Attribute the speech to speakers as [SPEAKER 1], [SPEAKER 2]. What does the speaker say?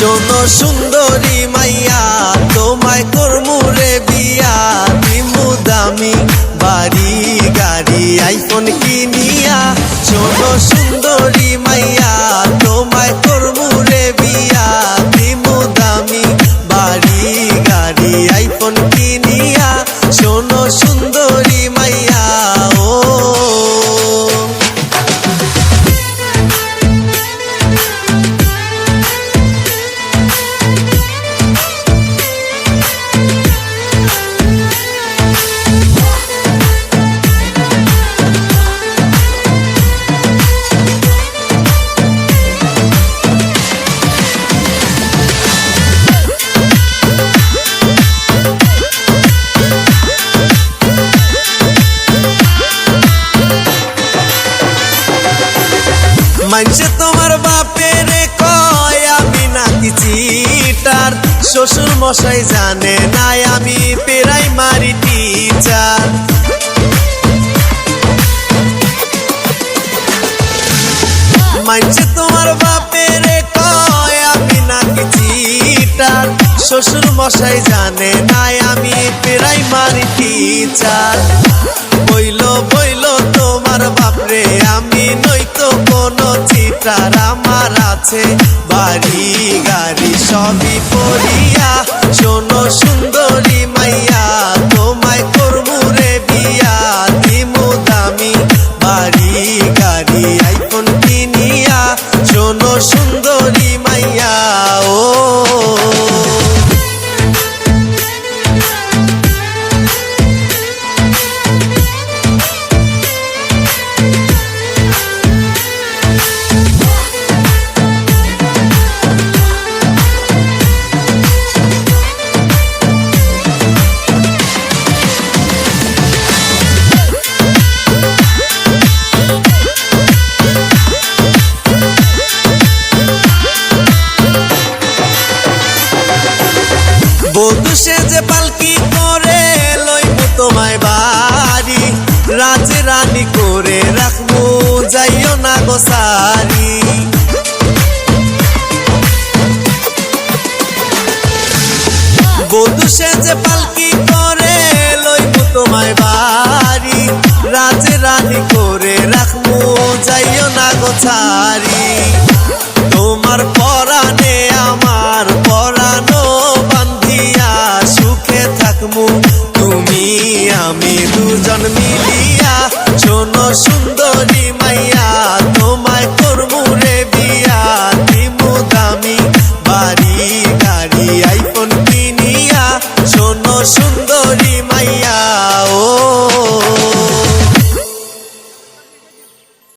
[SPEAKER 1] শোনো সুন্দরী মাইয়া তোমায় করমু রে বিয়া, দিমু দামি বাড়ি গাড়ি আইফোন কিনিয়া। শোনো সুন্দরী মাইয়া তোমায় করমু রে বিয়া, দিমু দামি বাড়ি গাড়ি আইফোন কিনিয়া। শোনো সুন্দরী মাইয়া ও মানছে তোমার বাপের কয় আমি নাকি চিটার, শ্বশুর মশাই জানে নাই আমি প্রাইমারি টিচার। মানছে তোমার বাপের কয় আমি নাকি চিটার, শ্বশুর মশাই জানে নাই আমি প্রাইমারি টিচার। বইলো বইলো তোমার বাপরে আমি নইতো কোনো চিটার, আমার আছে বাড়ি গাড়ি সবই পড়িয়া। শোনো সুন্দরী মাইয়া তোমায় করমু রে বিয়া, দিমু দামি বাড়ি গাড়ি আইফোন কিনিয়া। শোনো সুন্দরী মাইয়া ও বধূ সেজে পালকি করে লইবো তোমায় বাড়ি, রাজে রানী করে রাখবো যাইও না গো সারি। বধূ সেজে পালকি করে লইবো তোমায় বাড়ি, রাজে রানী করে রাখবো যাইও না গো সারি। তোমার পরাণে আমার